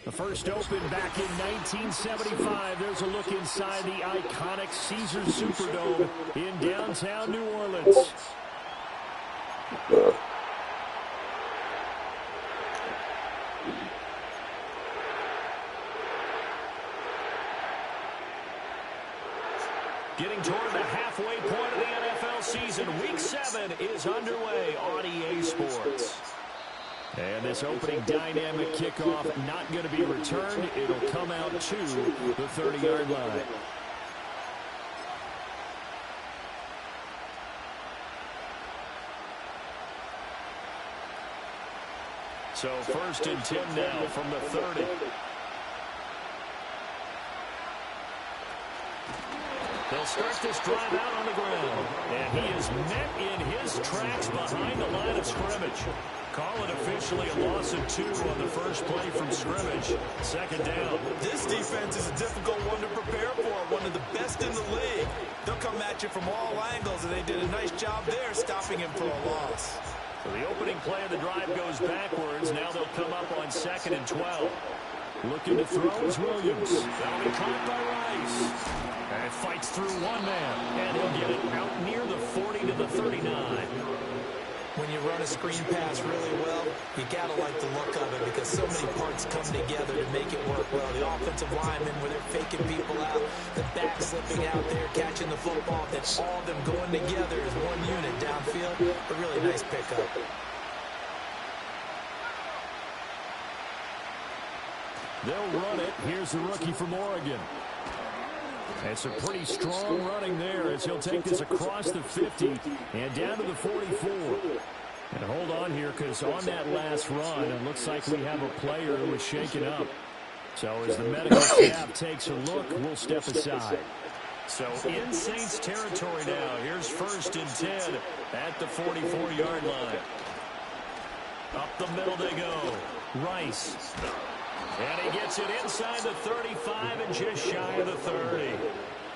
The first opened back in 1975. There's a look inside the iconic Caesars Superdome in downtown New Orleans. Getting toward the halfway point of the NFL season. Week 7 is underway on EA Sports. And this opening dynamic kickoff not going to be returned. It'll come out to the 30-yard line. So 1st and 10 now from the 30. They'll start this drive out on the ground. And he is met in his tracks behind the line of scrimmage. Call it officially a loss of 2 on the first play from scrimmage. 2nd down. This defense is a difficult one to prepare for. One of the best in the league. They'll come at you from all angles, and they did a nice job there stopping him for a loss. So the opening play of the drive goes backwards. Now they'll come up on 2nd and 12. Looking to throw is Williams. That'll be caught by Rice. And fights through one man. And he'll get it out near the 40 to the 39. When you run a screen pass really well, you got to like the look of it because so many parts come together to make it work well. The offensive linemen, where they're faking people out, the back slipping out there, catching the football, then all of them going together as one unit downfield. A really nice pickup. They'll run it. Here's the rookie from Oregon. It's a pretty strong running there as he'll take this across the 50 and down to the 44. And hold on here because on that last run, it looks like we have a player who is shaken up. So as the medical staff takes a look, we'll step aside. So in Saints territory now. Here's 1st and 10 at the 44-yard line. Up the middle they go. Rice. And he gets it inside the 35 and just shy of the 30.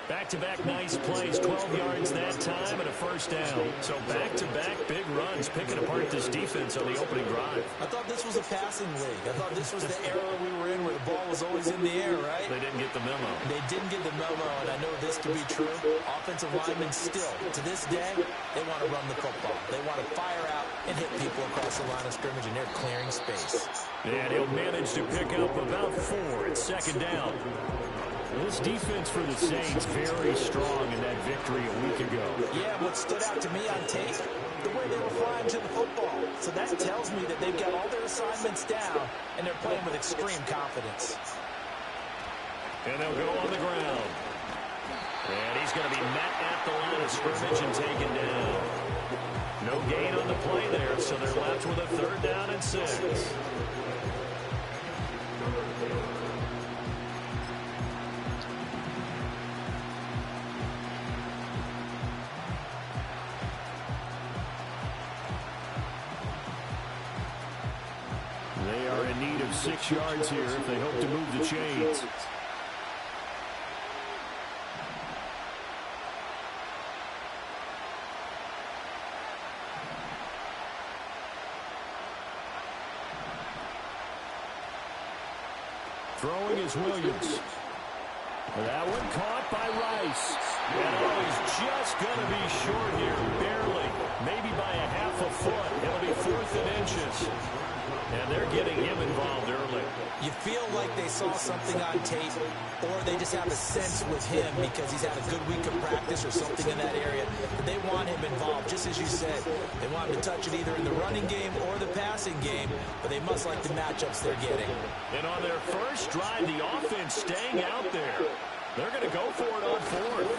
Back-to-back nice plays, 12 yards that time and a 1st down. So back-to-back big runs, picking apart this defense on the opening drive. I thought this was a passing league. I thought this was the era we were in where the ball was always in the air, right? They didn't get the memo. They didn't get the memo, and I know this to be true. Offensive linemen still, to this day, they want to run the football. They want to fire out and hit people across the line of scrimmage, and they're clearing space. And he'll manage to pick up about 4 at 2nd down. This defense for the Saints very strong in that victory a week ago. Yeah, what stood out to me on tape, the way they were flying to the football. So that tells me that they've got all their assignments down, and they're playing with extreme confidence. And they'll go on the ground. And he's going to be met at the line of scrimmage and taken down. No gain on the play there, so they're left with a 3rd down and 6. They are in need of 6 yards here if they hope to move the chains. Throwing is Williams. That one caught by Rice. And he's just going to be short here, barely. Maybe by a half a foot. It'll be 4th and inches. And they're getting him involved early. You feel like they saw something on tape, or they just have a sense with him because he's had a good week of practice or something in that area. But they want him involved, just as you said. They want him to touch it either in the running game or the passing game, but they must like the matchups they're getting. And on their first drive, the offense staying out there. They're going to go for it on 4th.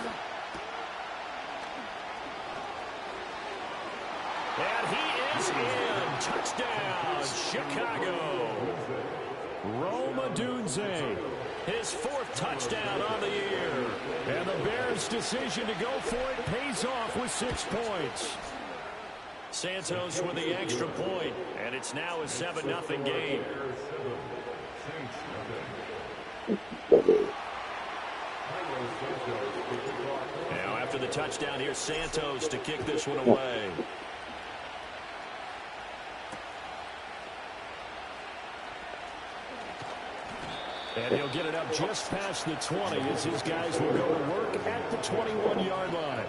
And he is in. Touchdown, Chicago. Rome Odunze, his 4th touchdown on the year. And the Bears' decision to go for it pays off with 6 points. Santos with the extra point, and it's now a 7-0 game. Now after the touchdown, here's Santos to kick this one away. And he'll get it up just past the 20 as his guys will go to work at the 21-yard line.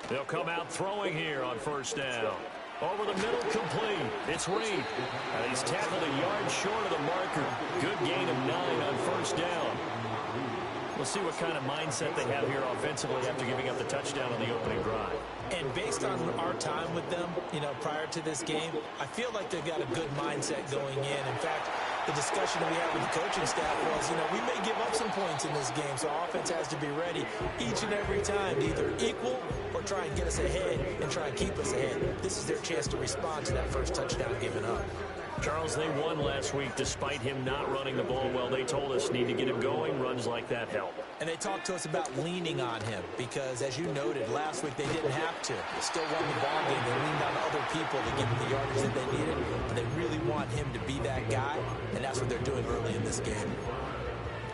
They'll come out throwing here on first down. Over the middle, complete. It's Reed. He's tackled a yard short of the marker. Good gain of 9 on first down. We'll see what kind of mindset they have here offensively after giving up the touchdown on the opening drive. And based on our time with them, prior to this game, I feel like they've got a good mindset going in. In fact, the discussion that we had with the coaching staff was, we may give up some points in this game, so offense has to be ready each and every time to either equal or try and get us ahead and try and keep us ahead. This is their chance to respond to that first touchdown given up. Charles, they won last week despite him not running the ball well. They told us need to get him going. Runs like that help. And they talked to us about leaning on him because, as you noted, last week they didn't have to. They still won the ball game. They leaned on other people to give them the yardage that they needed. But they really want him to be that guy, and that's what they're doing early in this game.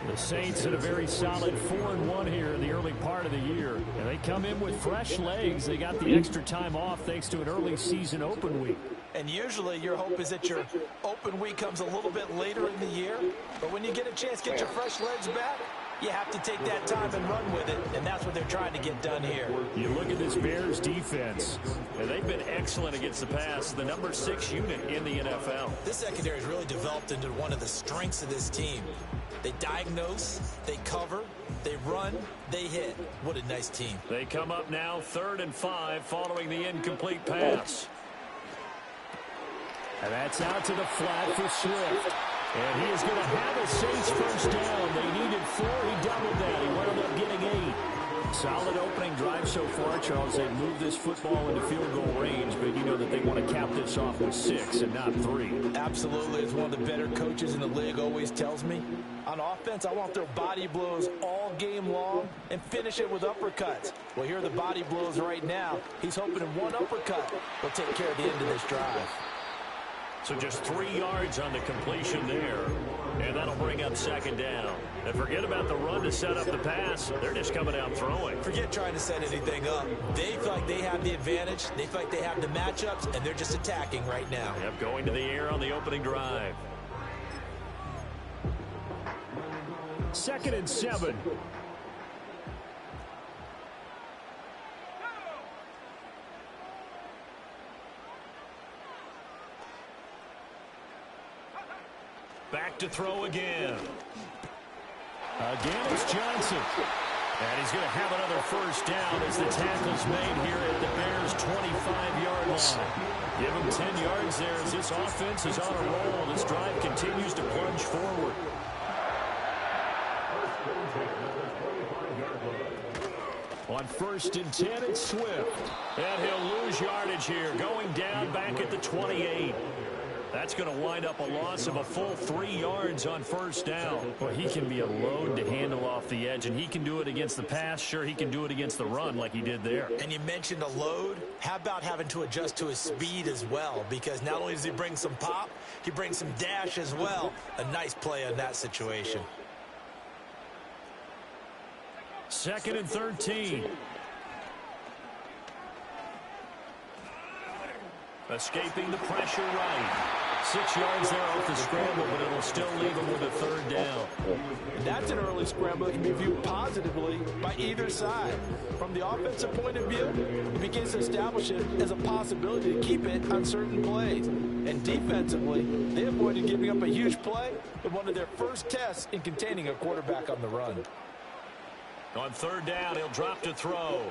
The Saints had a very solid 4-1 here in the early part of the year. And they come in with fresh legs. They got the extra time off thanks to an early season open week. And usually your hope is that your open week comes a little bit later in the year. But when you get a chance to get your fresh legs back, you have to take that time and run with it. And that's what they're trying to get done here. You look at this Bears defense, and they've been excellent against the pass. The number 6 unit in the NFL. This secondary has really developed into one of the strengths of this team. They diagnose, they cover, they run, they hit. What a nice team. They come up now 3rd and 5 following the incomplete pass. And that's out to the flat for Swift. And he is going to have a Saints first down. They needed 4. He doubled that. He wound up getting 8. Solid opening drive so far, Charles. They moved this football into field goal range, but you know that they want to cap this off with 6 and not 3. Absolutely. As one of the better coaches in the league always tells me, on offense, I want their body blows all game long and finish it with uppercuts. Well, here are the body blows right now. He's hoping in one uppercut will take care of the end of this drive. So just 3 yards on the completion there. And that'll bring up 2nd down. And forget about the run to set up the pass. They're just coming out throwing. Forget trying to set anything up. They feel like they have the advantage. They feel like they have the matchups, and they're just attacking right now. Yep, going to the air on the opening drive. 2nd and 7. Back to throw again. Again, it's Johnson. And he's going to have another first down as the tackle's made here at the Bears' 25-yard line. Give him 10 yards there as this offense is on a roll. This drive continues to plunge forward. On 1st and 10, it's Swift. And he'll lose yardage here, going down back at the 28. That's going to wind up a loss of a full 3 yards on first down. Well, he can be a load to handle off the edge, and he can do it against the pass. Sure, he can do it against the run like he did there. And you mentioned a load. How about having to adjust to his speed as well? Because not only does he bring some pop, he brings some dash as well. A nice play on that situation. 2nd and 13. Escaping the pressure right. 6 yards there off the scramble, but it'll still leave him with a 3rd down. That's an early scramble that can be viewed positively by either side. From the offensive point of view, it begins to establish it as a possibility to keep it on certain plays. And defensively, they avoided giving up a huge play in one of their first tests in containing a quarterback on the run. On 3rd down, he'll drop to throw.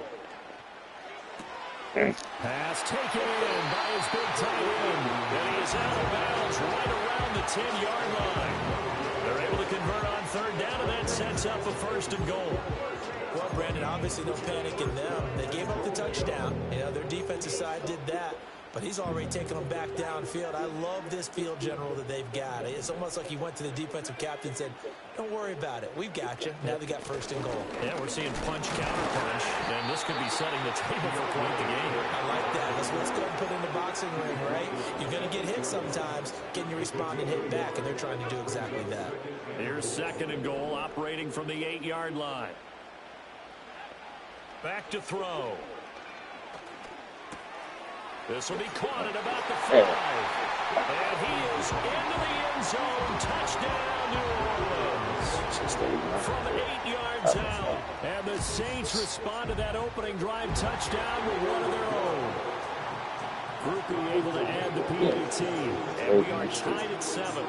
Pass taken in by his big tight end. And he is out of bounds right around the 10-yard line. They're able to convert on 3rd down, and that sets up a 1st and goal. Well, Brandon, obviously no panic in them. They gave up the touchdown. Their defensive side did that. But he's already taken them back downfield. I love this field general that they've got. It's almost like he went to the defensive captain and said, don't worry about it. We've got you. Now they got first and goal. Yeah, we're seeing punch, counter punch, and this could be setting the table for quite the game. I like that. Let's go and put in the boxing ring, right? You're going to get hit sometimes. Can you respond and hit back? And they're trying to do exactly that. Here's second and goal, operating from the 8-yard line. Back to throw. This will be caught at about the 5. And he is into the end zone. Touchdown, New Orleans. From 8 yards out. And the Saints respond to that opening drive touchdown with one of their own. Groupie able to add the PAT. And we are tied at 7.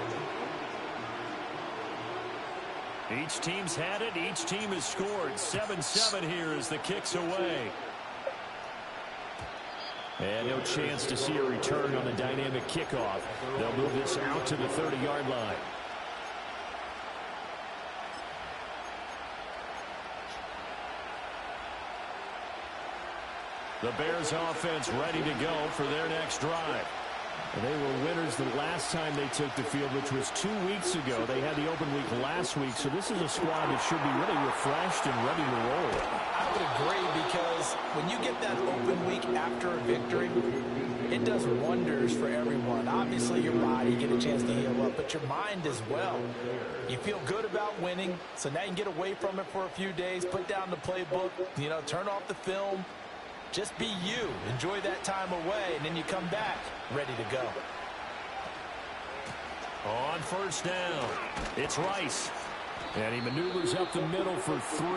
Each team's had it. Each team has scored. 7-7 here as the kick's away. And no chance to see a return on the dynamic kickoff. They'll move this out to the 30-yard line. The Bears offense ready to go for their next drive. And they were winners the last time they took the field, which was 2 weeks ago. They had the open week last week, so this is a squad that should be really refreshed and ready to roll. I would agree, because when you get that open week after a victory, it does wonders for everyone. Obviously, your body, you get a chance to heal up, but your mind as well. You feel good about winning, so now you can get away from it for a few days, put down the playbook, turn off the film. Just be you. Enjoy that time away, and then you come back ready to go. On first down, it's Rice. And he maneuvers up the middle for 3,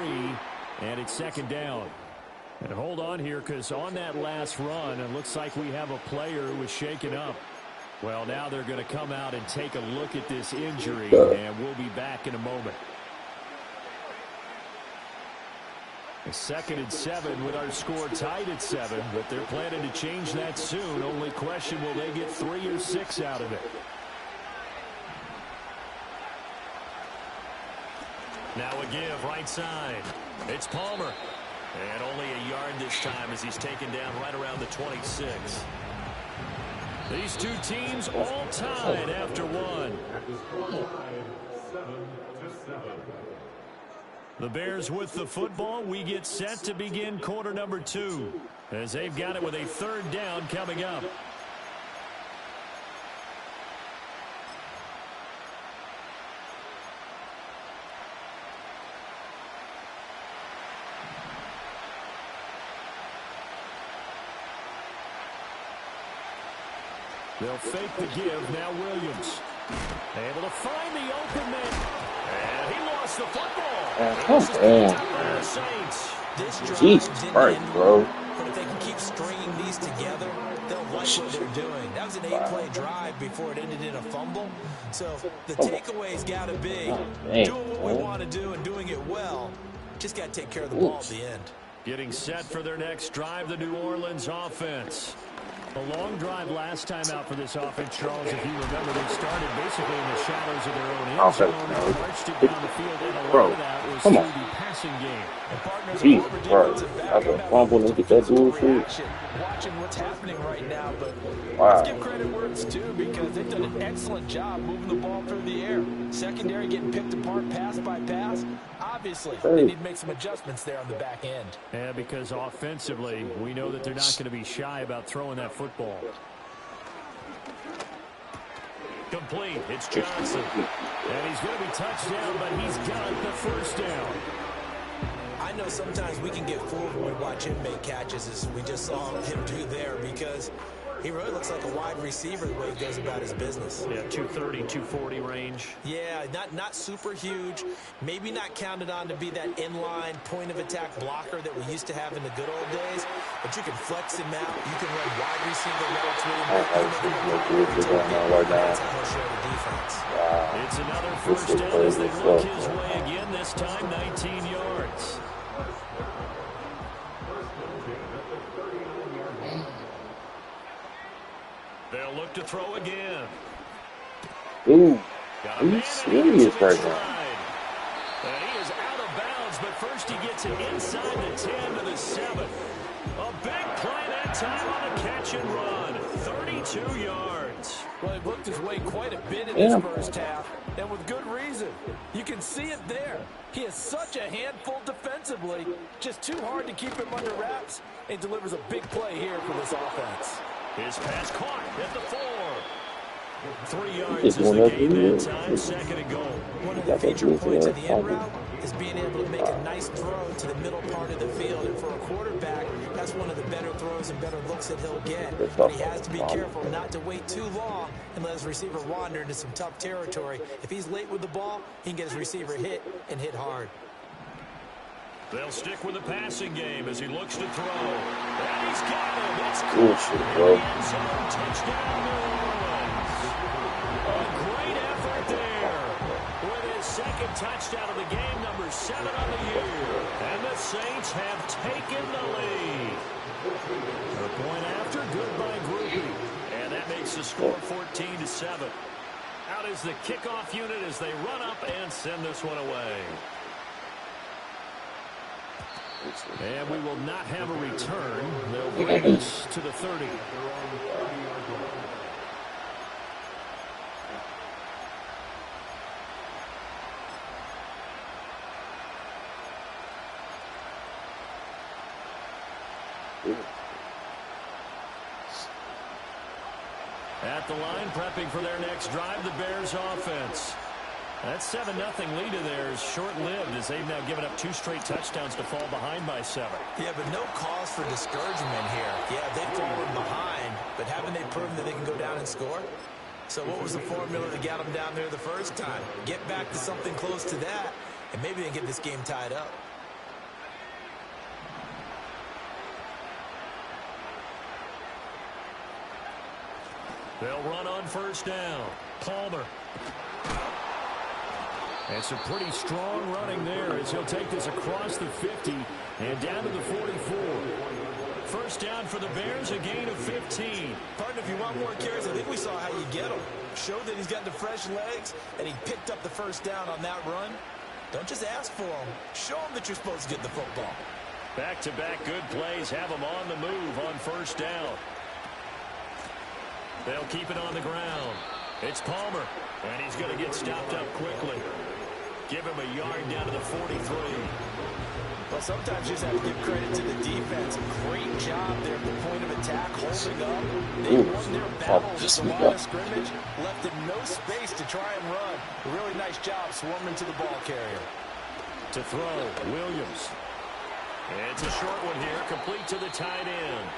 and it's second down. And hold on here, because on that last run, it looks like we have a player who was shaken up. Well, now they're going to come out and take a look at this injury, and we'll be back in a moment. Second and 7 with our score tied at 7, but they're planning to change that soon. Only question, will they get 3 or 6 out of it? Now a give right side. It's Palmer. And only a yard this time as he's taken down right around the 26. These two teams all tied after one. The Bears with the football. We get set to begin quarter number 2 as they've got it with a third down coming up. They'll fake the give. Now Williams able to find the open man. And he lost the football. Come on. Jesus Christ, bro. But if they can keep stringing these together, they'll like what they're doing. That was an 8-play drive before it ended in a fumble. So the takeaway's got to be doing what we want to do and doing it well. Just got to take care of the ball at the end. Getting set for their next drive, the New Orleans offense. A long drive last time out for this offense, Charles. If you remember, they started basically in the shadows of their own end zone, marched it down the field, and a lot of that was through the passing game. Jesus Christ. That's a fumble. Look at that bullshit. Watching what's happening right now, but let's give credit where it's due, because they've done an excellent job moving the ball through the air. Secondary getting picked apart pass by pass. Obviously, they need to make some adjustments there on the back end. Yeah, because offensively, we know that they're not going to be shy about throwing that football. Complete. It's Johnson. And he's going to be touched down, but he's got the first down. I know sometimes we can get fooled when we watch him make catches, as we just saw him do there, because he really looks like a wide receiver the way he goes about his business. Yeah, 230, 240 range. Yeah, not super huge. Maybe not counted on to be that inline point-of-attack blocker that we used to have in the good old days, but you can flex him out. You can run wide receiver routes with him. That's how he'll show the defense. It's another first down as they look his way again, this time 19 yards. They'll look to throw again. Ooh, are you serious right now? And he is out of bounds, but first he gets it inside the 10 to the 7. A big play that time on the catch and run. 32 yards. Well, he booked his way quite a bit in this first half, and with good reason. You can see it there. He is such a handful defensively, just too hard to keep him under wraps, and delivers a big play here for this offense. His pass caught at the 4. 3 yards is the game that time, second and goal. One of the feature points of the end route is being able to make a nice throw to the middle part of the field. And for a quarterback, that's one of the better throws and better looks that he'll get. But he has to be careful not to wait too long and let his receiver wander into some tough territory. If he's late with the ball, he can get his receiver hit and hit hard. They'll stick with the passing game as he looks to throw. And he's got him. It's caught. End zone touchdown, New Orleans. A great effort there. With his second touchdown of the game, number 7 on the year. And the Saints have taken the lead. A point after, good by Grupe. And that makes the score 14-7. Out is the kickoff unit as they run up and send this one away. And we will not have a return. They'll bring us to the 30. At the line, prepping for their next drive, the Bears offense. That 7-0 lead of theirs short-lived as they've now given up 2 straight touchdowns to fall behind by 7. Yeah, but no cause for discouragement here. Yeah, they've fallen behind, but haven't they proven that they can go down and score? So what was the formula that got them down there the first time? Get back to something close to that, and maybe they can get this game tied up. They'll run on first down. Palmer. And some pretty strong running there as he'll take this across the 50 and down to the 44. First down for the Bears, a gain of 15. Partner, if you want more carries, I think we saw how you get him. Showed that he's got the fresh legs, and he picked up the first down on that run. Don't just ask for him. Show him that you're supposed to get the football. Back-to-back good plays have him on the move on first down. They'll keep it on the ground. It's Palmer, and he's going to get stopped up quickly. Give him a yard down to the 43. Well, sometimes you just have to give credit to the defense. Great job there at the point of attack, holding up. They won their battle at the line of scrimmage, left him no space to try and run. A really nice job swarming to the ball carrier. To throw, Williams. It's a short one here, complete to the tight end.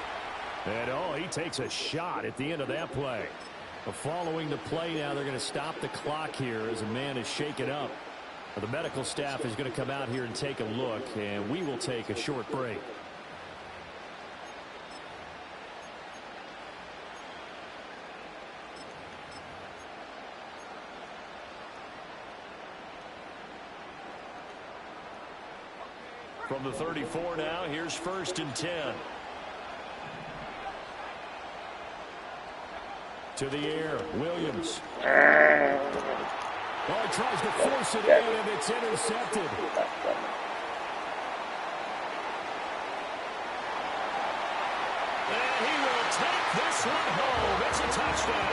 And, he takes a shot at the end of that play. Following the play now, they're going to stop the clock here as a man is shaken up. The medical staff is going to come out here and take a look, and we will take a short break. From the 34 now, here's 1st and 10. To the air, Williams. He tries to force it in, and it's intercepted. And he will take this one home. It's a touchdown.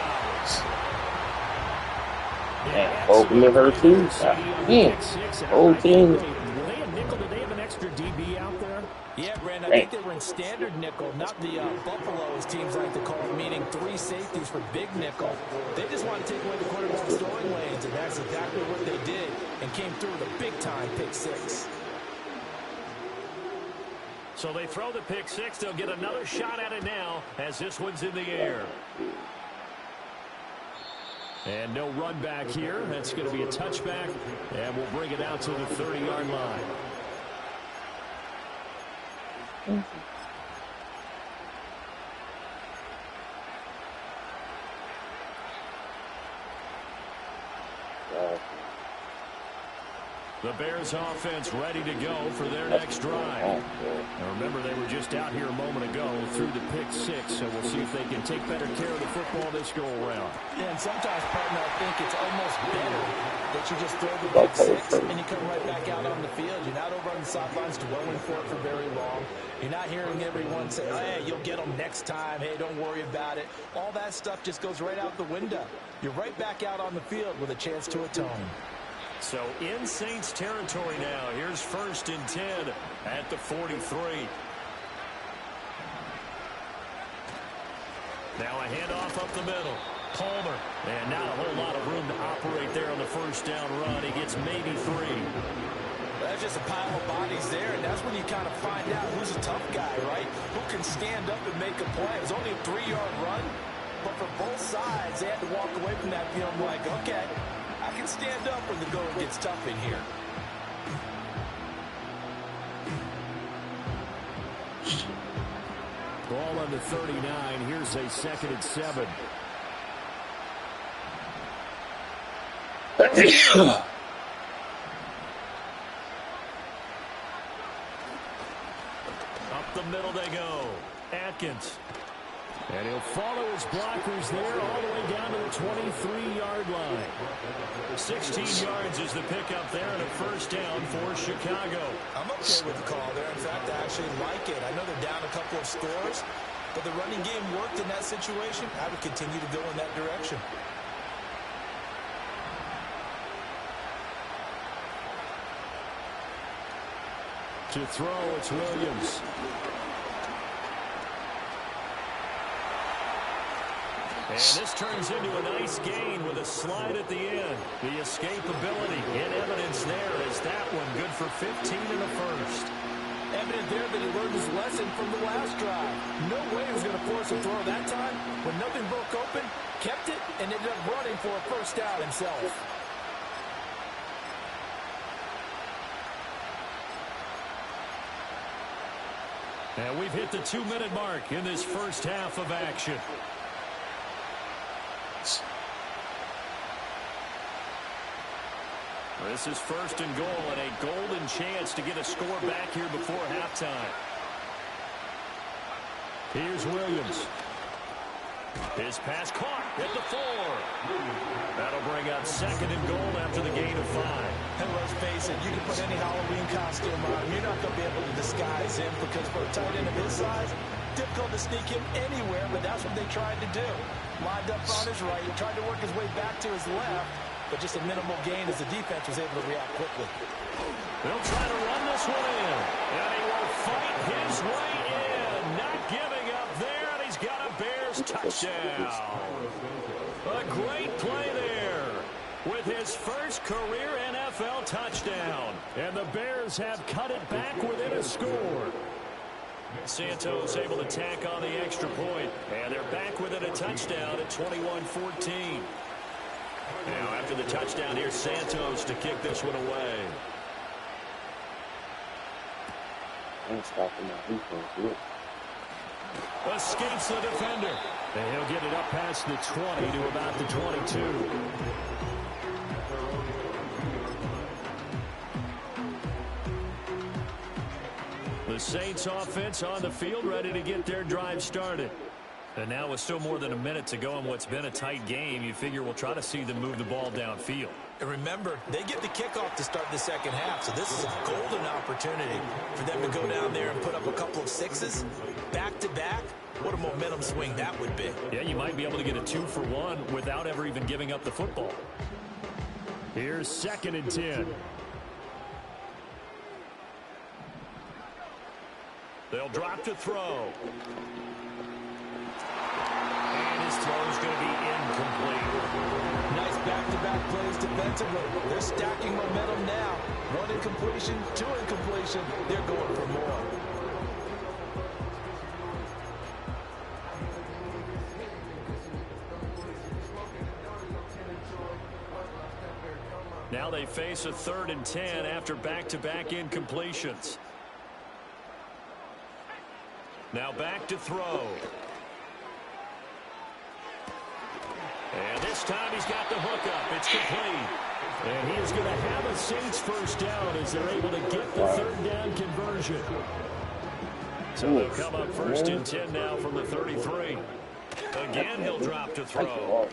Yeah, open it her too. Whole team. Were they a nickel? Did they have an extra DB out there? Yeah, Brandon, I think they were in standard nickel, not the Buffalo, as teams like to call it, meaning 3 safeties for big nickel. They just want to take away the quarterback's throwing lanes, and that's exactly what they did, and came through with a big-time pick 6. So they throw the pick 6. They'll get another shot at it now as this one's in the air. And no run back here. That's going to be a touchback, and we'll bring it out to the 30-yard line. The Bears offense ready to go for their next drive. Now remember, they were just out here a moment ago through the pick six, so we'll see if they can take better care of the football this go around. Yeah, and sometimes, partner, I think it's almost better that you just throw the pick six and you come right back out on the field. You're not over on the sidelines dwelling for it for very long. You're not hearing everyone say, hey, you'll get them next time. Hey, don't worry about it. All that stuff just goes right out the window. You're right back out on the field with a chance to atone. So in Saints territory now. Here's 1st and 10 at the 43. Now a handoff up the middle. Palmer. And not a whole lot of room to operate there on the first down run. He gets maybe 3. That's just a pile of bodies there, and that's when you kind of find out who's a tough guy, right? Who can stand up and make a play. It was only a 3-yard run, but for both sides, they had to walk away from that feeling like, okay, I can stand up when the going gets tough in here. Ball on the 39. Here's a 2nd and 7. Up the middle they go. Atkins. And he'll follow his blockers there all the way down to the 23-yard line. 16 yards is the pickup there and a first down for Chicago. I'm okay with the call there. In fact, I actually like it. I know they're down a couple of scores, but the running game worked in that situation. I would continue to go in that direction. To throw, it's Williams. And this turns into a nice gain with a slide at the end. The escapability in evidence there as that one good for 15 in the first. Evident there that he learned his lesson from the last drive. No way he was going to force a throw that time. When nothing broke open, kept it, and ended up running for a first down himself. And we've hit the 2-minute mark in this first half of action. This is 1st and goal and a golden chance to get a score back here before halftime. Here's Williams. His pass caught at the 4. That'll bring up 2nd and goal after the gain of 5. And let's face it, you can put any Halloween costume on him. You're not going to be able to disguise him because for a tight end of his size, difficult to sneak him anywhere, but that's what they tried to do. Lined up on his right, tried to work his way back to his left, but just a minimal gain as the defense was able to react quickly. They'll try to run this one in, and he will fight his way in. Not giving up there, and he's got a Bears touchdown. A great play there with his first career NFL touchdown. And the Bears have cut it back within a score. Santos able to tack on the extra point, and they're back within a touchdown at 21-14. Now after the touchdown, here's Santos to kick this one away. Escapes the defender. And he'll get it up past the 20 to about the 22. The Saints offense on the field ready to get their drive started. And now with still more than a minute to go in what's been a tight game, you figure we'll try to see them move the ball downfield. And remember, they get the kickoff to start the second half, so this is a golden opportunity for them to go down there and put up a couple of sixes back-to-back. What a momentum swing that would be. Yeah, you might be able to get a 2-for-1 without ever even giving up the football. Here's 2nd and 10. They'll drop to throw. And his throw is going to be incomplete. Nice back-to-back plays defensively. They're stacking momentum now. 1 incompletion, 2 incompletion. They're going for more. Now they face a 3rd and 10 after back-to-back incompletions. Now back to throw. And this time he's got the hook up. It's complete. And he is going to have a Saints first down as they're able to get the third down conversion. So they'll come up first and 10 now from the 33. Again, he'll drop to throw.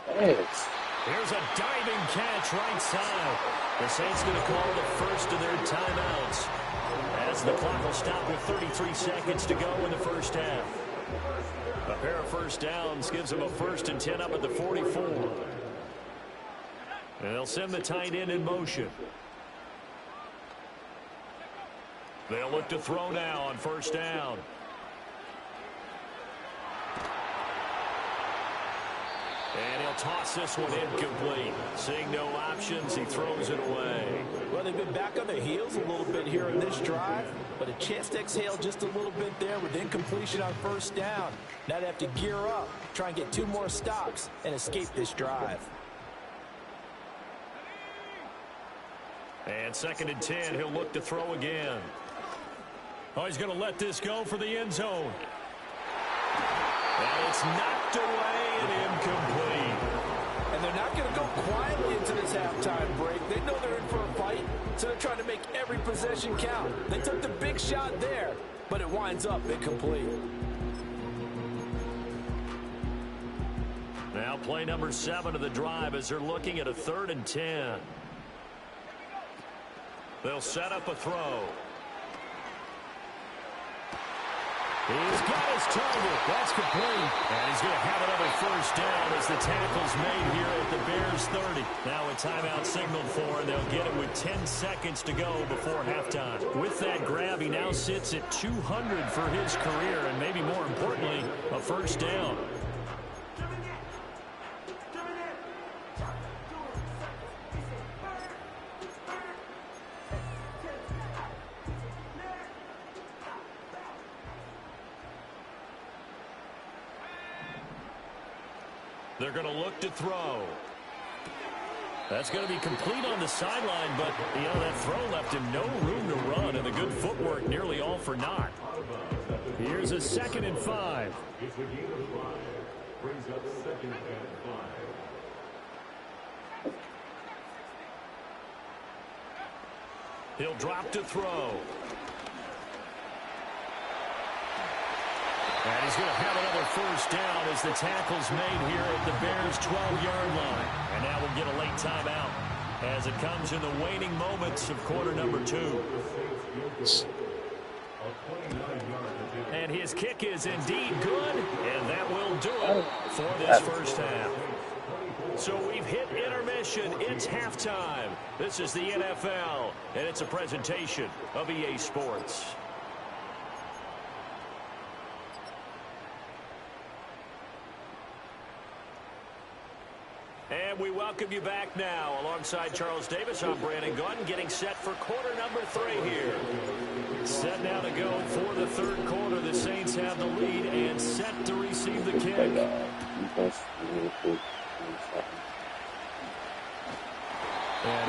Here's a diving catch right side. The Saints going to call the first of their timeouts as the clock will stop with 33 seconds to go in the first half. A pair of first downs gives them a first and 10 up at the 44. And they'll send the tight end in motion. They'll look to throw now on first down. And he'll toss this one incomplete. Seeing no options, he throws it away. Well, they've been back on their heels a little bit here in this drive, but a chance to exhale just a little bit there with incompletion on first down. Now they have to gear up, try and get 2 more stops, and escape this drive. And second and 10, he'll look to throw again. Oh, he's going to let this go for the end zone. And it's knocked away and incomplete. And they're not going to go quietly into this halftime break. They know they're in for a fight, so they're trying to make every possession count. They took the big shot there, but it winds up incomplete. Now play number 7 of the drive as they're looking at a 3rd and 10. They'll set up a throw. He's got his target. That's complete. And he's going to have another first down as the tackle's made here at the Bears 30. Now a timeout signaled for, and they'll get it with 10 seconds to go before halftime. With that grab, he now sits at 200 for his career, and maybe more importantly, a first down. They're going to look to throw. That's going to be complete on the sideline, but, you know, that throw left him no room to run, and the good footwork nearly all for naught. Here's a 2nd and 5. Brings up 2nd and 5. He'll drop to throw. And he's going to have another first down as the tackle's made here at the Bears' 12-yard line. And now we'll get a late timeout as it comes in the waning moments of quarter number 2. And his kick is indeed good, and that will do it for this first half. So we've hit intermission. It's halftime. This is the NFL, and it's a presentation of EA Sports. And we welcome you back now. Alongside Charles Davis, I'm Brandon Gunn, getting set for quarter number 3 here. Set now to go for the 3rd quarter. The Saints have the lead and set to receive the kick. And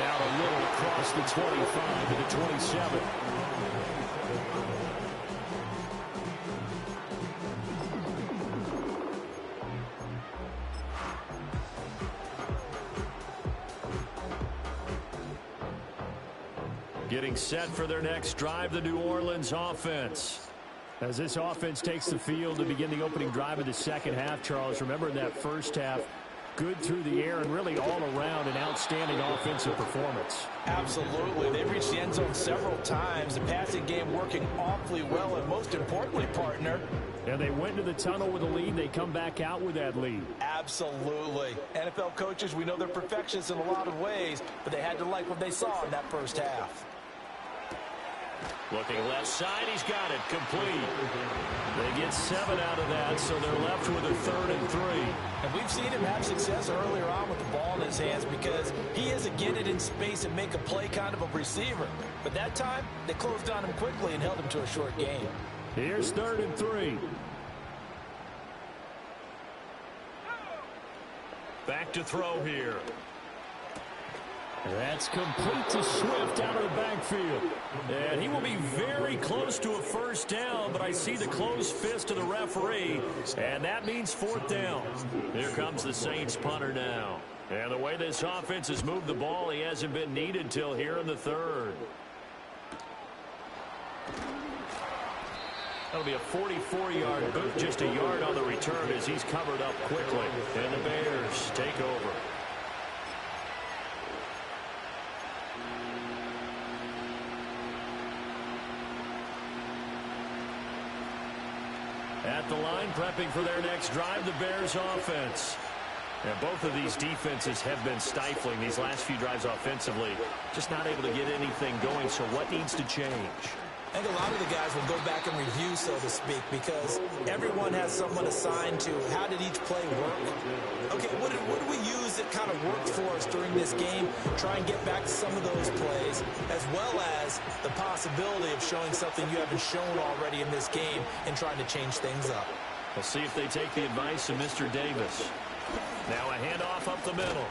out a little across the 25 to the 27. Getting set for their next drive, the New Orleans offense. As this offense takes the field to begin the opening drive of the second half, Charles, remember in that first half, good through the air and really all around an outstanding offensive performance. Absolutely. They reached the end zone several times. The passing game working awfully well, and most importantly, partner. And they went to the tunnel with a lead. They come back out with that lead. Absolutely. NFL coaches, we know they're perfectionists in a lot of ways, but they had to like what they saw in that first half. Looking left side, he's got it complete. They get 7 out of that, so they're left with a 3rd and 3. And we've seen him have success earlier on with the ball in his hands because he is a get it in space and make a play kind of a receiver. But that time, they closed on him quickly and held him to a short gain. Here's 3rd and 3. Back to throw here. That's complete to Swift out of the backfield. And he will be very close to a first down, but I see the closed fist of the referee, and that means 4th down. Here comes the Saints punter now. And the way this offense has moved the ball, he hasn't been needed till here in the third. That'll be a 44-yard boot, just a yard on the return as he's covered up quickly. And the Bears take over. At the line, prepping for their next drive, the Bears offense. And both of these defenses have been stifling these last few drives offensively. Just not able to get anything going, so what needs to change? I think a lot of the guys will go back and review, so to speak, because everyone has someone assigned to how did each play work. Okay, what did we use that kind of worked for us during this game? Try and get back to some of those plays, as well as the possibility of showing something you haven't shown already in this game and trying to change things up. We'll see if they take the advice of Mr. Davis. Now a handoff up the middle.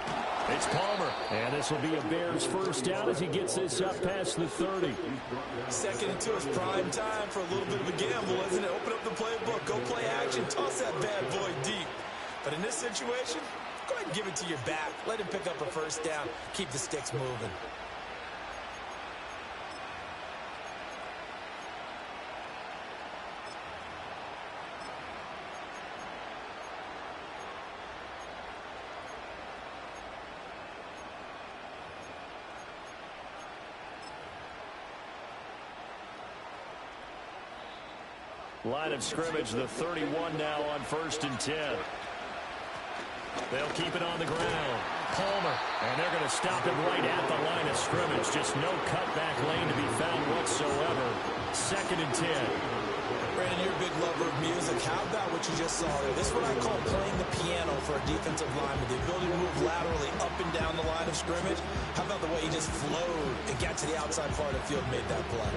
It's Palmer. And this will be a Bears first down as he gets this up past the 30. Second and 2 is prime time for a little bit of a gamble, isn't it? Open up the playbook. Go play action. Toss that bad boy deep. But in this situation, go ahead and give it to your back. Let him pick up a first down. Keep the sticks moving. Line of scrimmage, the 31 now on 1st and 10. They'll keep it on the ground. Palmer, and they're going to stop him right at the line of scrimmage. Just no cutback lane to be found whatsoever. 2nd and 10. Brandon, you're a big lover of music. How about what you just saw there? This is what I call playing the piano for a defensive lineman. The ability to move laterally up and down the line of scrimmage. How about the way he just flowed and got to the outside part of the field and made that play?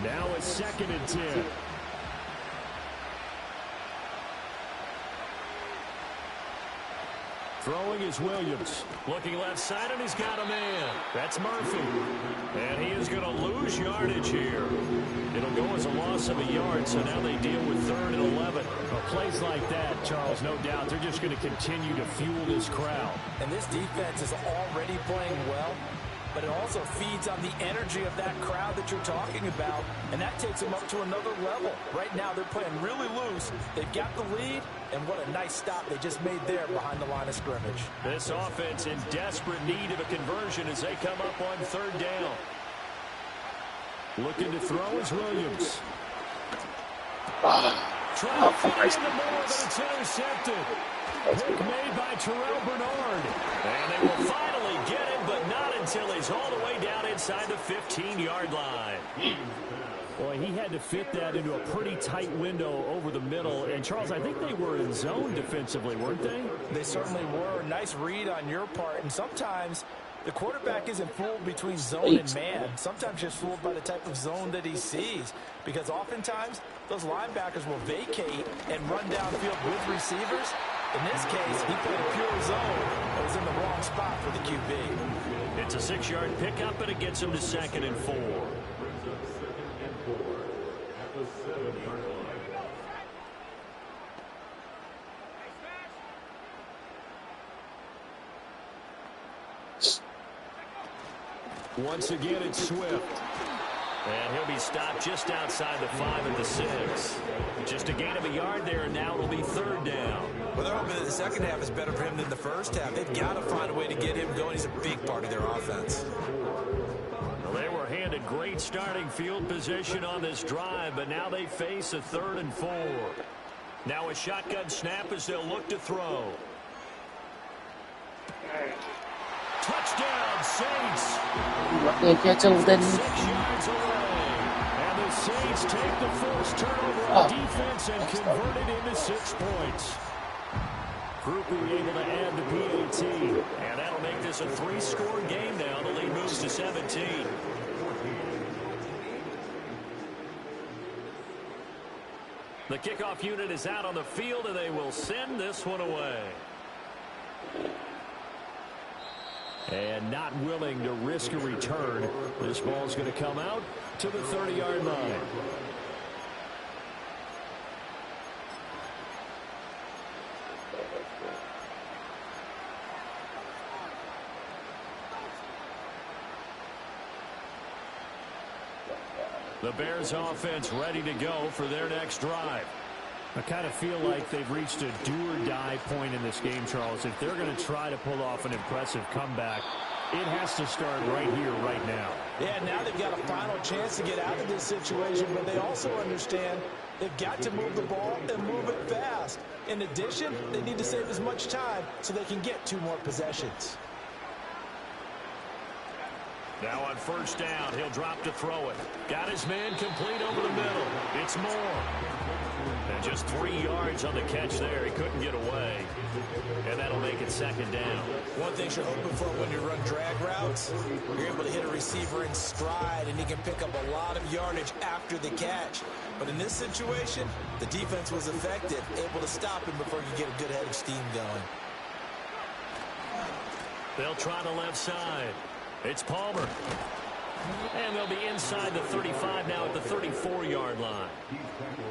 Now it's 2nd and 10. Throwing is Williams. Looking left side, and he's got a man. That's Murphy. And he is going to lose yardage here. It'll go as a loss of a yard, so now they deal with 3rd and 11. Well, plays like that, Charles, no doubt, they're just going to continue to fuel this crowd. And this defense is already playing well, but it also feeds on the energy of that crowd that you're talking about, and that takes them up to another level. Right now, they're playing really loose. They've got the lead, and what a nice stop they just made there behind the line of scrimmage. This offense in desperate need of a conversion as they come up on 3rd down. Looking to throw is Williams. Trying to fit into more, but it's intercepted. Pick made by Terrell Bernard. And they will finally get him, but not until he's all the way down inside the 15-yard line. Boy, he had to fit that into a pretty tight window over the middle. And, Charles, I think they were in zone defensively, weren't they? They certainly were. Nice read on your part. And sometimes the quarterback isn't fooled between zone and man. Sometimes just fooled by the type of zone that he sees. Because oftentimes, those linebackers will vacate and run downfield with receivers. In this case, he played a pure zone and was in the wrong spot for the QB. It's a 6-yard pickup, and it gets him to 2nd and 4. Once again, it's Swift. And he'll be stopped just outside the 5 at the 6. Just a gain of a yard there, and now it'll be 3rd down. Well, they're hoping that the second half is better for him than the first half. They've got to find a way to get him going. He's a big part of their offense. Well, they were handed great starting field position on this drive, but now they face a 3rd and 4. Now a shotgun snap as they'll look to throw. Touchdown, Saints. 6 yards away. And the Saints take the first turnover on defense and convert it into 6 points. Groupie able to add the PAT. And that'll make this a 3-score game now. The lead moves to 17. The kickoff unit is out on the field, and they will send this one away. And not willing to risk a return. This ball's going to come out to the 30-yard line. The Bears offense ready to go for their next drive. I kind of feel like they've reached a do-or-die point in this game, Charles. If they're going to try to pull off an impressive comeback, it has to start right here, right now. Yeah, now they've got a final chance to get out of this situation, but they also understand they've got to move the ball and move it fast. In addition, they need to save as much time so they can get 2 more possessions. Now on first down, he'll drop to throw it. Got his man complete over the middle. It's Moore. And just 3 yards on the catch there. He couldn't get away. And that'll make it second down. One thing you're hoping for when you run drag routes, you're able to hit a receiver in stride, and he can pick up a lot of yardage after the catch. But in this situation, the defense was effective, able to stop him before you get a good head of steam going. They'll try the left side. It's Palmer. And they'll be inside the 35 now at the 34-yard line.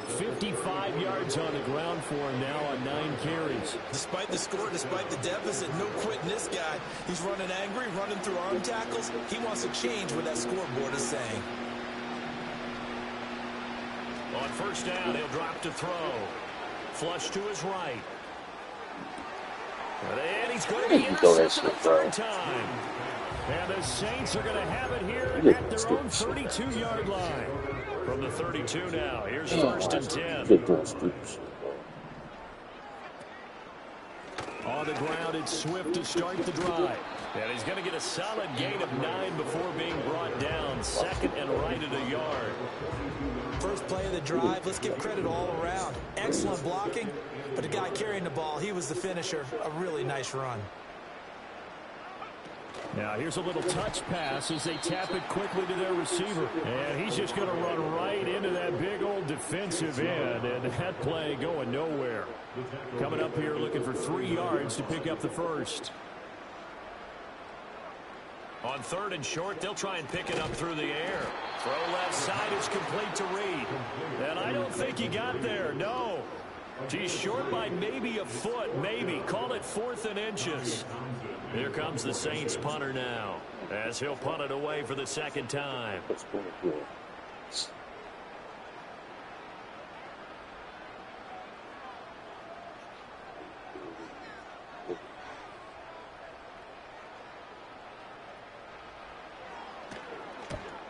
55 yards on the ground for him now on 9 carries. Despite the score, despite the deficit, no quitting this guy. He's running angry, running through arm tackles. He wants to change what that scoreboard is saying. On first down, he'll drop to throw. Flush to his right. And he's going to be intercepted the 3rd time. And the Saints are going to have it here at their own 32-yard line. From the 32 now, here's first and 10. On the ground, it's Swift to start the drive. And he's going to get a solid gain of 9 before being brought down. Second and right at a yard. First play of the drive, let's give credit all around. Excellent blocking, but the guy carrying the ball, he was the finisher. A really nice run. Now here's a little touch pass as they tap it quickly to their receiver. And he's just going to run right into that big old defensive end. And that play going nowhere. Coming up here looking for 3 yards to pick up the first. On 3rd and short, they'll try and pick it up through the air. Throw left side is complete to Reed. And I don't think he got there, no. He's short by maybe a foot, maybe. Call it 4th and inches. Here comes the Saints punter now, as he'll punt it away for the 2nd time.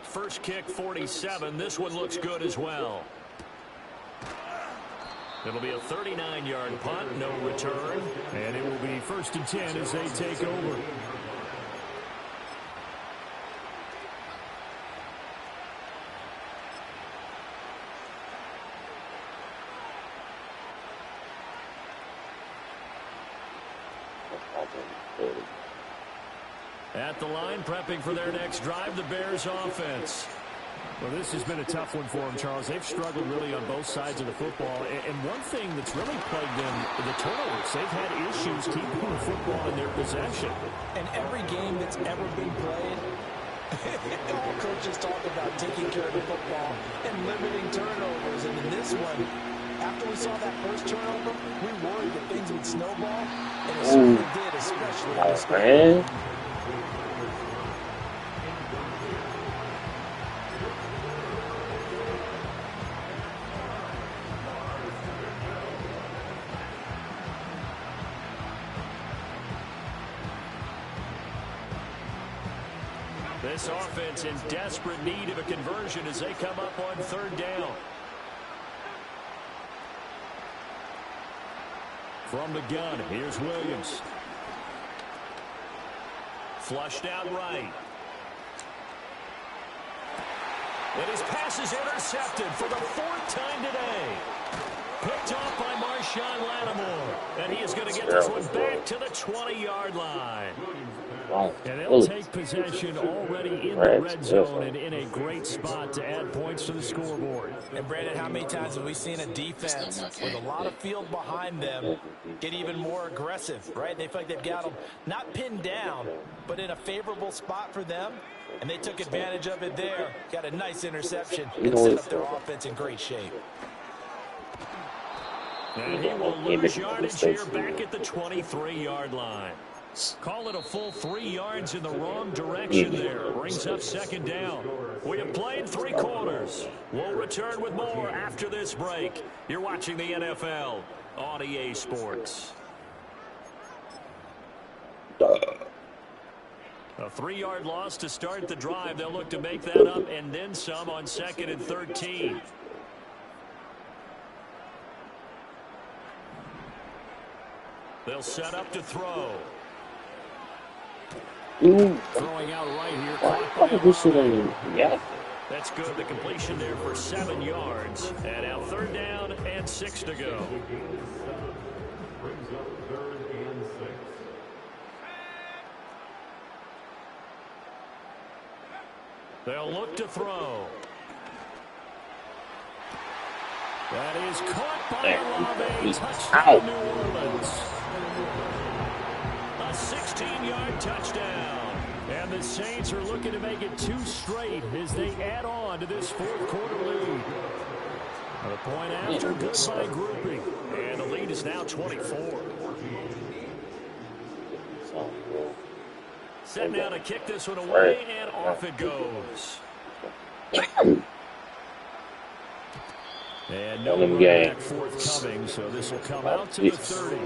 First kick, 47. This one looks good as well. It'll be a 39-yard punt, no return. And it will be 1st and 10 as they take over. At the line, prepping for their next drive, the Bears offense. Well, this has been a tough one for them, Charles. They've struggled really on both sides of the football. And one thing that's really plagued them, the turnovers. They've had issues keeping the football in their possession. And every game that's ever been played, all coaches talk about taking care of the football and limiting turnovers. And in this one, after we saw that first turnover, we worried that things would snowball. And it certainly did, especially in this game. This offense in desperate need of a conversion as they come up on 3rd down. From the gun, here's Williams. Flushed out right. And his pass is intercepted for the 4th time today. Picked off by Marshawn Lattimore. And he is going to get this one back to the 20-yard line. And they'll take possession already in the red zone and in a great spot to add points to the scoreboard. And Brandon, how many times have we seen a defense with a lot of field behind them get even more aggressive, right? They feel like they've got them not pinned down, but in a favorable spot for them. And they took advantage of it there. Got a nice interception and set up their offense in great shape. And he will lose yardage here back at the 23-yard line. Call it a full 3 yards in the wrong direction there. Brings up second down. We have played 3 quarters. We'll return with more after this break. You're watching the NFL on EA Sports. A 3-yard loss to start the drive. They'll look to make that up and then some on 2nd and 13. They'll set up to throw. Throwing out right here. That's good. The completion there for 7 yards. And now 3rd down and 6 to go. They'll look to throw. That is caught by Olave. Touchdown, New Orleans. A 16-yard touchdown. And the Saints are looking to make it 2 straight as they add on to this 4th quarter lead. A point after, good by grouping. And the lead is now 24. Set now to kick this one away, and off it goes. And no run back forthcoming, so this will come out to the 30.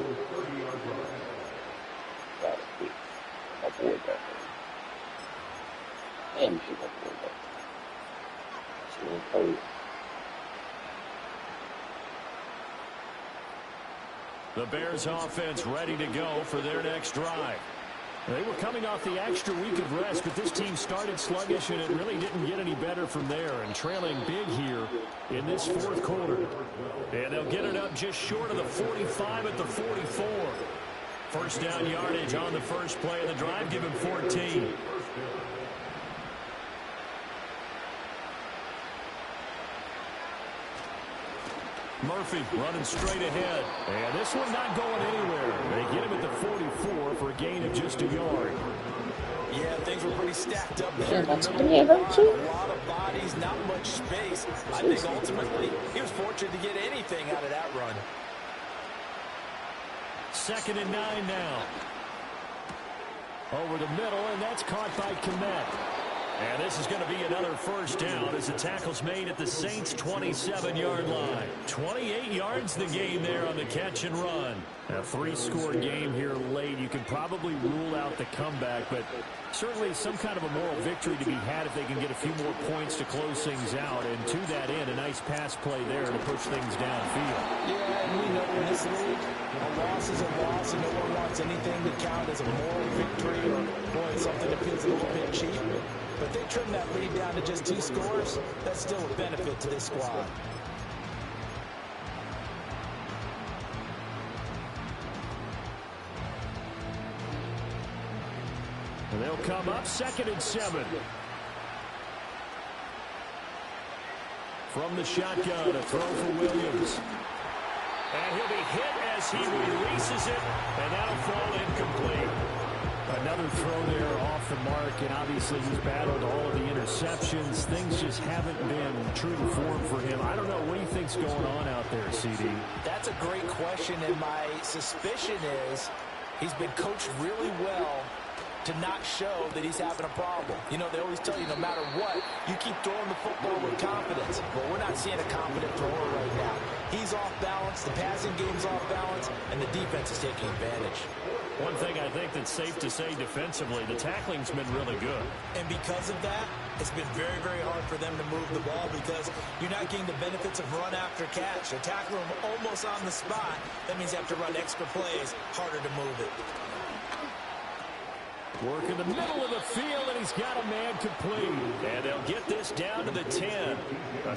The Bears offense ready to go for their next drive. They were coming off the extra week of rest, but this team started sluggish, and it really didn't get any better from there. And trailing big here in this 4th quarter. And they'll get it up just short of the 45 at the 44. First down yardage on the first play of the drive, give him 14. Murphy running straight ahead. And this one not going anywhere. They get him at the 44 for a gain of just a yard. Yeah, things were pretty stacked up there. A lot of bodies, not much space. I think ultimately he was fortunate to get anything out of that run. 2nd and 9 now. Over the middle, and that's caught by Kmet. And this is going to be another first down as the tackle's made at the Saints' 27-yard line. 28 yards the gain there on the catch and run. A 3-score game here late. You can probably rule out the comeback, but certainly some kind of a moral victory to be had if they can get a few more points to close things out. And to that end, a nice pass play there to push things downfield. Yeah, and we know in this league, a loss is a loss, and no one wants anything to count as a moral victory or, boy, something that feels a little bit cheap. But they trim that lead down to just 2 scores. That's still a benefit to this squad. And they'll come up 2nd and 7. From the shotgun, a throw for Williams. And he'll be hit as he releases it, and that'll fall incomplete. Another throw there off the mark, and obviously he's battled all of the interceptions. Things just haven't been true to form for him. I don't know. What do you think's going on out there, CD? That's a great question, and my suspicion is he's been coached really well to not show that he's having a problem. You know, they always tell you no matter what, you keep throwing the football with confidence. Well, we're not seeing a confident thrower right now. He's off balance, the passing game's off balance, and the defense is taking advantage. One thing I think that's safe to say defensively, the tackling's been really good. And because of that, it's been very, very hard for them to move the ball because you're not getting the benefits of run after catch. A tackle him almost on the spot. That means you have to run extra plays, harder to move it. Work in the middle of the field, and he's got a man complete. And they'll get this down to the 10.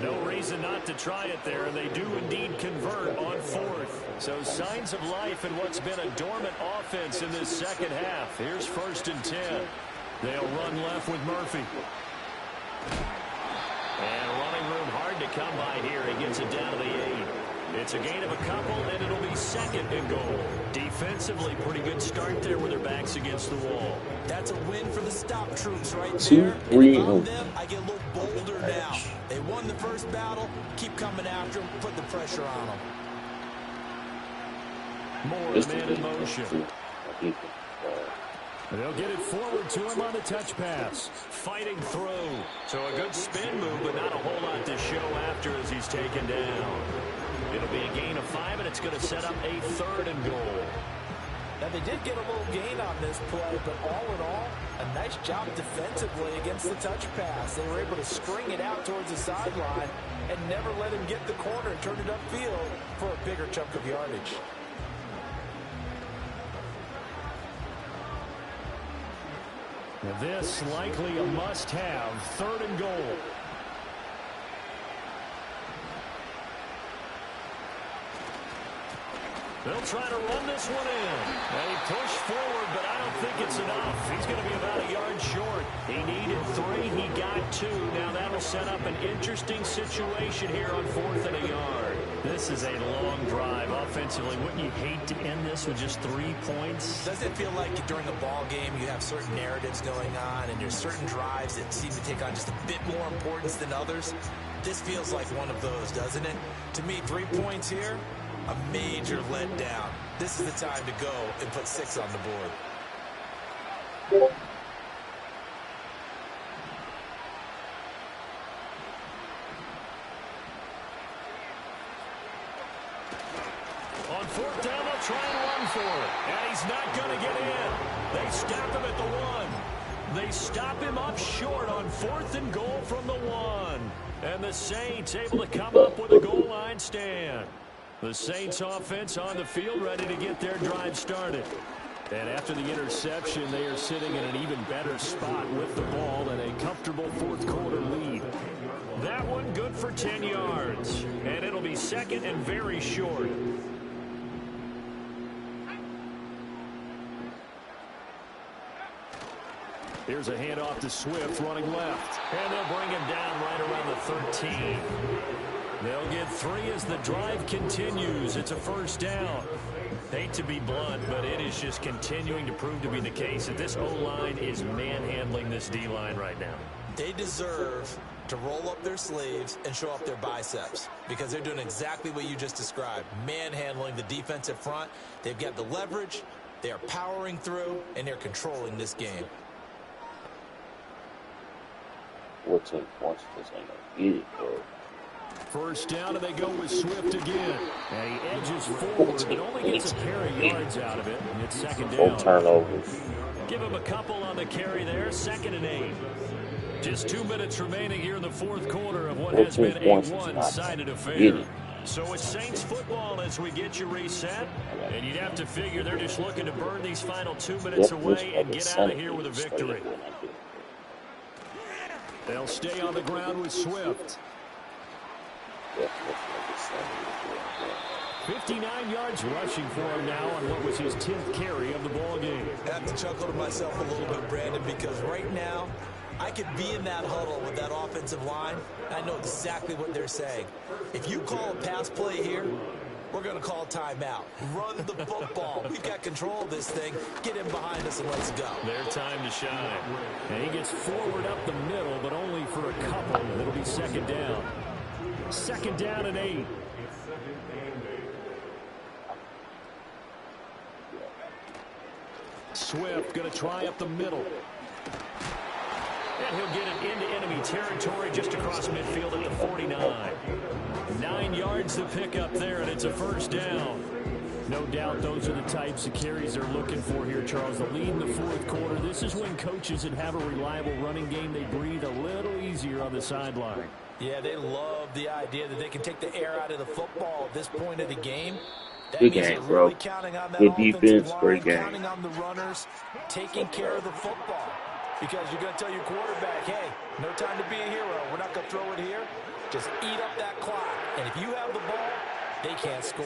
No reason not to try it there, and they do indeed convert on 4th. So signs of life in what's been a dormant offense in this second half. Here's 1st and 10. They'll run left with Murphy. And running room hard to come by here. He gets it down to the 8. It's a gain of a couple, and it'll be 2nd and goal. Defensively, pretty good start there with their backs against the wall. That's a win for the stop troops right there. And if I'm them, I get a little bolder now. They won the first battle. Keep coming after them. Put the pressure on them. More man in motion. They'll get it forward to him on the touch pass. Fighting through. So a good spin move, but not a whole lot to show after as he's taken down. It'll be a gain of 5, and it's going to set up a 3rd and goal. Now, they did get a little gain on this play, but all in all, a nice job defensively against the touch pass. They were able to string it out towards the sideline and never let him get the corner and turn it upfield for a bigger chunk of yardage. Now this likely a must-have, 3rd and goal. They'll try to run this one in. And he pushed forward, but I don't think it's enough. He's going to be about a yard short. He needed 3. He got 2. Now that'll set up an interesting situation here on 4th and a yard. This is a long drive offensively. Wouldn't you hate to end this with just 3 points? Does it feel like during a ball game you have certain narratives going on and there's certain drives that seem to take on just a bit more importance than others? This feels like one of those, doesn't it? To me, 3 points here, a major letdown. This is the time to go and put 6 on the board. On 4th down, they'll try and run for it. And he's not going to get in. They stop him at the 1. They stop him up short on 4th and goal from the 1. And the Saints able to come up with a goal line stand. The Saints offense on the field ready to get their drive started. And after the interception, they are sitting in an even better spot with the ball and a comfortable 4th quarter lead. That one good for 10 yards. And it'll be 2nd and very short. Here's a handoff to Swift running left. And they'll bring him down right around the 13. They'll get 3 as the drive continues. It's a 1st down. Hate to be blunt, but it is just continuing to prove to be the case that this O-line is manhandling this D-line right now. They deserve to roll up their sleeves and show off their biceps because they're doing exactly what you just described, manhandling the defensive front. They've got the leverage, they are powering through, and they're controlling this game. 14 points just ain't no easy, bro. 1st down, and they go with Swift again. And he edges forward, but only gets a pair of yards out of it. And it's 2nd down. 4 turnovers. Give him a couple on the carry there. 2nd and 8. Just 2 minutes remaining here in the 4th quarter of what has been a one-sided affair. So it's Saints football as we get you reset. And you'd have to figure they're just looking to burn these final 2 minutes away and get out of here with a victory. They'll stay on the ground with Swift. 59 yards rushing for him now on what was his 10th carry of the ball game. I have to chuckle to myself a little bit, Brandon, because right now I could be in that huddle with that offensive line. I know exactly what they're saying. If you call a pass play here, we're going to call timeout. Run the football. We've got control of this thing. Get in behind us and let's go. Their time to shine. And he gets forward up the middle, but only for a couple. It'll be 2nd down. 2nd down and 8. Swift going to try up the middle. And he'll get it into enemy territory just across midfield at the 49. 9 yards to pick up there, and it's a 1st down. No doubt those are the types of carries they're looking for here, Charles. The lead in the 4th quarter. This is when coaches that have a reliable running game, they breathe a little easier on the sideline. Yeah, they love the idea that they can take the air out of the football at this point of the game. That Good means game, they're bro. really counting on that Good offensive defense, line, great game. counting on the runners, taking care of the football. Because you're going to tell your quarterback, hey, no time to be a hero. We're not going to throw it here. Just eat up that clock. And if you have the ball, they can't score.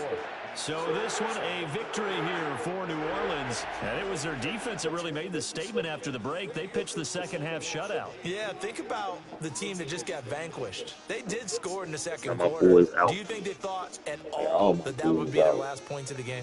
So this one, a victory here for New Orleans. And it was their defense that really made the statement after the break. They pitched the second half shutout. Yeah, think about the team that just got vanquished. They did score in the second My quarter. boys out. Do you think they thought at all that that would be their last points of the game?